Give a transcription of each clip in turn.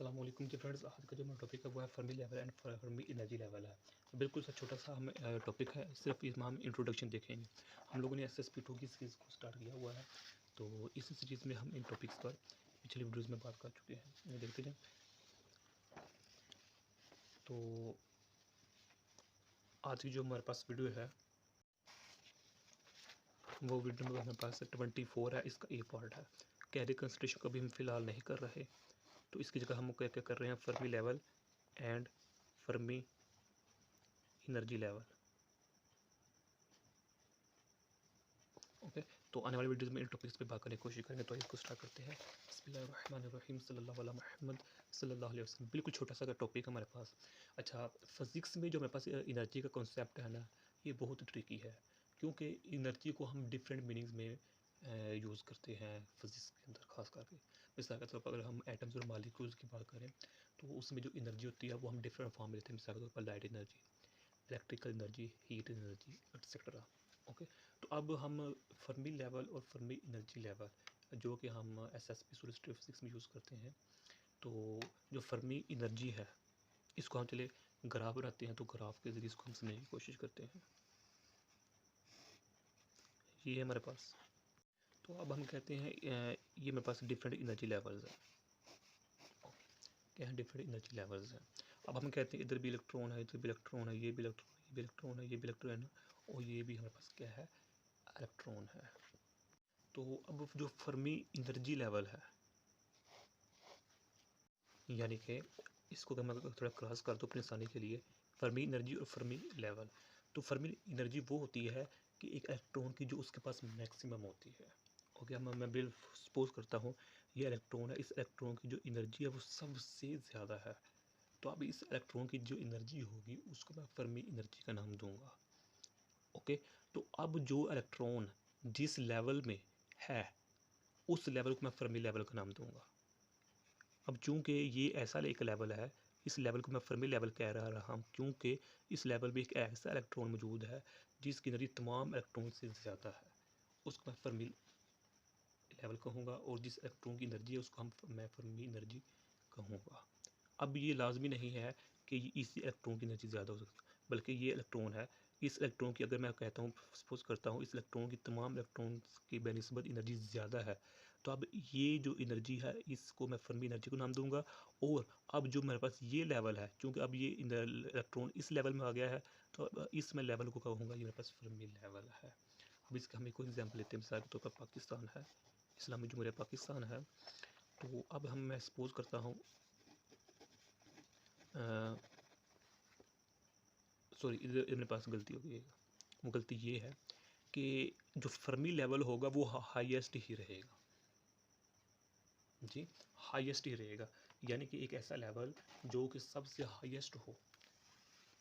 अस्सलाम वालेकुम जी फ्रेंड्स। आज का जो मेरा टॉपिक है वो है Fermi level and Fermi energy level है। बिल्कुल सा छोटा सा हम टॉपिक है, सिर्फ इसमें हम इंट्रोडक्शन देखेंगे। हम लोगों ने SSP2 की सीरीज़ को स्टार्ट किया हुआ है, तो इस सीरीज़ में हम इन टॉपिक्स पर पिछले वीडियोज़ में बात कर चुके हैं। ये देखते जाएँ। तो आज की जो हमारे पास वीडियो है वो वीडियो में हमारे पास 24 है, इसका ए पार्ट है। कैरी कंसिडरेशन कभी हम फिलहाल नहीं कर रहे, तो इसकी जगह हम क्या क्या कर रहे हैं, Fermi level and Fermi energy level. Okay, तो आने वाले वीडियोज़ में इन टॉपिक्स पे बात करने की कोशिश करेंगे। तो इसको स्टार्ट करते हैं। बिस्मिल्लाहिर्रहमानिर्रहीम सल्लल्लाहु अला मुहम्मद सल्लल्लाहु अलैहि वसल्लम। बिल्कुल छोटा सा टॉपिक है हमारे पास। अच्छा, फिज़िक्स में जो हमारे पास एनर्जी का कॉन्सेप्ट है ना, ये बहुत ट्रिकी है, क्योंकि एनर्जी को हम डिफरेंट मीनिंग्स में यूज़ करते हैं फिज़िक्स के अंदर, खास करके। मिसाल के तौर पर अगर हम एटम्स और मॉलिक्यूल्स की बात करें, तो उसमें जो एनर्जी होती है वो हम डिफरेंट फॉर्म में लेते हैं। मिसाल के तौर पर light energy, electrical energy, heat energy, etcetera. Okay, तो अब हम फर्मी लेवल और फर्मी एनर्जी लेवल, जो कि हम SSP सोलिड फिजिक्स में यूज़ करते हैं, तो जो फर्मी एनर्जी है इसको हम चले ग्राफ बनाते हैं। तो ग्राफ के ज़रिए इसको हम समझने की कोशिश करते हैं। ये है हमारे पास। तो अब हम कहते हैं ये मेरे पास डिफरेंट एनर्जी लेवल्स हैं। क्या है, डिफरेंट एनर्जी लेवल्स हैं। अब हम कहते हैं इधर भी इलेक्ट्रॉन है, इधर भी इलेक्ट्रॉन है, ये भी इलेक्ट्रॉन, ये भी इलेक्ट्रॉन है, ये भी इलेक्ट्रॉन है, और ये भी हमारे पास क्या है, इलेक्ट्रॉन है। तो अब जो फर्मी एनर्जी लेवल है, यानी कि इसको मैं थोड़ा क्रॉस कर दूँ अपनी आसानी के लिए, फर्मी एनर्जी और फर्मी लेवल। तो फर्मी एनर्जी वो होती है कि एक इलेक्ट्रॉन की जो उसके पास मैक्सिमम होती है। ओके, मैं बिल सपोज करता हूँ ये इलेक्ट्रॉन है, इस इलेक्ट्रॉन की जो एनर्जी है वो सबसे ज़्यादा है। तो अब इस इलेक्ट्रॉन की जो एनर्जी होगी उसको मैं फर्मी एनर्जी का नाम दूंगा। ओके, तो अब जो इलेक्ट्रॉन जिस लेवल में है उस लेवल को मैं फर्मी लेवल का नाम दूंगा। अब चूंकि ये ऐसा एक लेवल है, इस लेवल को मैं फर्मी लेवल कह रहा हूँ क्योंकि इस लेवल में एक ऐसा इलेक्ट्रॉन मौजूद है जिसकी एनर्जी तमाम इलेक्ट्रॉन से ज़्यादा है, उसको मैं फर्मी लेवल कहूँगा। और जिस इलेक्ट्रॉन की एनर्जी है उसको मैं फर्मी एनर्जी कहूँगा। अब ये लाजमी नहीं है कि इस इलेक्ट्रॉन की एनर्जी ज़्यादा हो सकती है, बल्कि ये इलेक्ट्रॉन है, इस इलेक्ट्रॉन की अगर मैं कहता हूँ, सपोज करता हूँ इस इलेक्ट्रॉन की तमाम इलेक्ट्रॉन्स की बेनिस्बत एनर्जी ज़्यादा है, तो अब ये जो एनर्जी है इसको मैं फर्मी एनर्जी को नाम दूंगा। और अब जो मेरे पास ये लेवल है, क्योंकि अब ये इलेक्ट्रॉन इस लेवल में आ गया है, तो अब इस मैं लेवल को कहूँगा ये मेरे पास फर्मी लेवल है। अब इसका हम एक एग्जाम्पल लेते हैं। मिसाल के तौर पर पाकिस्तान है, इस्लामी जमहूरिया पाकिस्तान है। तो अब मैं सपोज करता हूँ, सॉरी इधर मेरे पास गलती हो गई है। वो गलती ये है कि जो फर्मी लेवल होगा वो हाईएस्ट ही रहेगा जी, हाईएस्ट ही रहेगा। यानी कि एक ऐसा लेवल जो कि सबसे हाईएस्ट हो,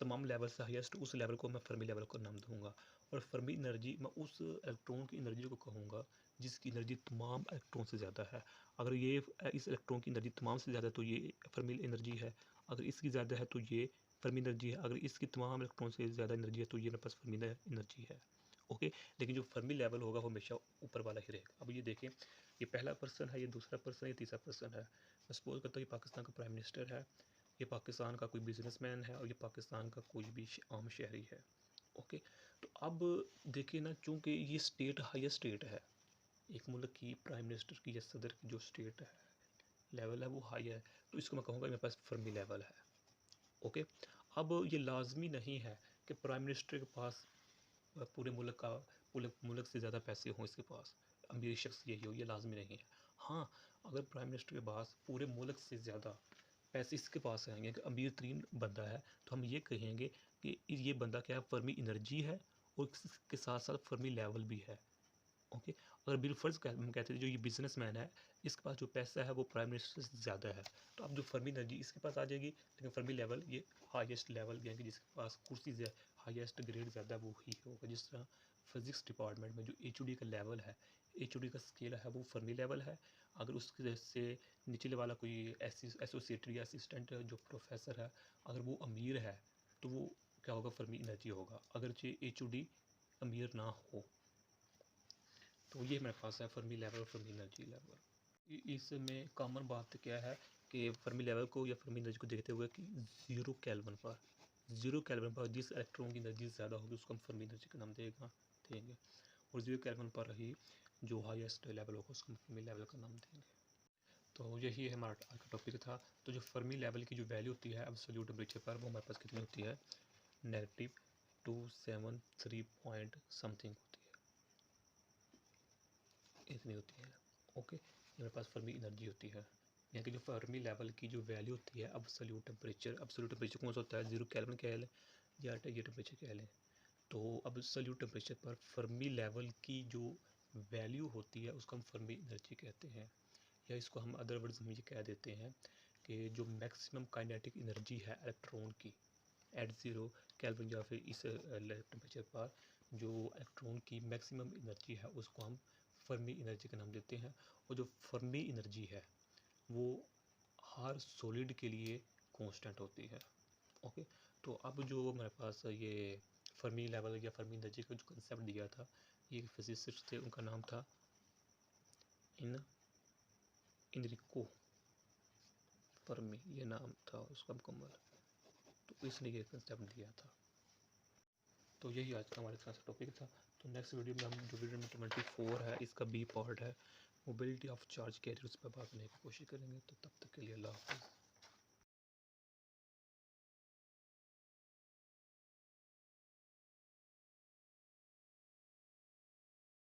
तमाम लेवल से हाईएस्ट, उस लेवल को मैं फर्मी लेवल का नाम दूंगा। और फर्मी एनर्जी मैं उस इलेक्ट्रॉन की एनर्जी को कहूँगा जिसकी एनर्जी तमाम इलेक्ट्रॉन से ज़्यादा है। अगर ये इस इलेक्ट्रॉन की एनर्जी तमाम से ज़्यादा है तो ये फर्मी एनर्जी है, अगर इसकी ज़्यादा है तो ये फर्मी एनर्जी है, अगर इसकी तमाम इलेक्ट्रॉन से ज़्यादा एनर्जी है तो ये मेरे पास फर्मी एनर्जी है। ओके, लेकिन जो फर्मी लेवल होगा वो हमेशा ऊपर वाला ही रहेगा। अब ये देखें, ये पहला पर्सन है, ये दूसरा पर्सन है, ये तीसरा पर्सन है। मैं सपोज करता हूँ ये पाकिस्तान का प्राइम मिनिस्टर है, ये पाकिस्तान का कोई बिजनेसमैन है, और ये पाकिस्तान का कोई भी आम शहरी है। ओके, तो अब देखिए ना, चूंकि ये स्टेट हाईएस्ट स्टेट है, एक मुल्क की प्राइम मिनिस्टर की या सदर की जो स्टेट है लेवल है वो हाई है, तो इसको मैं कहूँगा मेरे पास फर्मी लेवल है। ओके, अब ये लाजमी नहीं है कि प्राइम मिनिस्टर के पास पूरे मुल्क से ज़्यादा पैसे हों, इसके पास अमीर शख्स यही हो, ये लाजमी नहीं है। हाँ, अगर प्राइम मिनिस्टर के पास पूरे मुल्क से ज़्यादा पैसे इसके पास आएंगे कि अमीर तरीन बंदा है, तो हम ये कहेंगे कि ये बंदा क्या है, फर्मी एनर्जी है और इसके साथ साथ फर्मी लेवल भी है। ओके, अगर बिलफर्ज हम कहते हैं जो ये बिजनेसमैन है, इसके पास जो पैसा है वो प्राइम मिनिस्टर से ज़्यादा है, तो अब जो फर्मी एनर्जी इसके पास आ जाएगी, लेकिन फर्मी लेवल ये हाईएस्ट लेवल यानी कि जिसके पास कुर्सी से हाईएस्ट ग्रेड ज़्यादा वो ही होगा। जिस तरह फिज़िक्स डिपार्टमेंट में जो HOD का लेवल है, HOD का स्केल है, वो फर्मी लेवल है। अगर उसके से निचले वाला कोई एसोसिएट या असिस्टेंट जो प्रोफेसर है, अगर वो अमीर है तो वो क्या होगा, फर्मी एनर्जी होगा, अगर HOD अमीर ना हो। तो ये मेरे पास है फर्मी लेवल और फर्मी एनर्जी लेवल। इसमें कॉमन बात क्या है कि फर्मी लेवल को या फर्मी एनर्जी को देखते हुए कि 0 केल्विन पर जिस इलेक्ट्रॉन की एनर्जी ज़्यादा होगी उसको हम फर्मी एनर्जी का नाम देंगे, और 0 केल्विन पर ही जो हाईएस्ट लेवल होगा उसको हम फर्मी लेवल का नाम देंगे। तो यही है हमारा आज का टॉपिक था। तो जो फर्मी लेवल की जो वैल्यू होती है एब्सोल्यूट टेम्परेचर पर, वो हमारे पास कितनी होती है, -273 पॉइंट समथिंग होती है, इतनी होती है। ओके, हमारे पास फर्मी एनर्जी होती है। यहाँ की जो फर्मी लेवल की जो वैल्यू होती है एब्सोल्यूट टेम्परेचर कौन सा होता है, 0 केल्विन कह लें या ये टेम्परेचर कह लें। तो एब्सोल्यूट टेम्परेचर पर फर्मी लेवल की जो वैल्यू होती है उसको हम फर्मी एनर्जी कहते हैं, या इसको हम अदर वर्ड्स में ये कह देते हैं कि जो मैक्सिमम काइनेटिक एनर्जी है इलेक्ट्रॉन की एट 0 केल्विन या फिर इस टेम्परेचर पर जो इलेक्ट्रॉन की मैक्सिमम एनर्जी है उसको हम फर्मी एनर्जी का नाम देते हैं। और जो फर्मी एनर्जी है वो हर सॉलिड के लिए कांस्टेंट होती है। ओके, तो अब जो हमारे पास ये फर्मी लेवल या फर्मी एनर्जी का जो कंसेप्ट दिया था, ये फिजिसिस्ट थे, उनका नाम था इनरिको फर्मी, ये नाम था उसका मुकम्मल। तो इसने ये कंसेप्ट दिया था। तो यही आज का हमारे साथ टॉपिक था। तो नेक्स्ट वीडियो में हम जो वीडियो नंबर 24 है, इसका बी पार्ट है, मोबिलिटी ऑफ चार्ज कैरियर्स पर बात करने की कोशिश करेंगे। तो तब तक के लिए अल्लाह हाफ़िज़।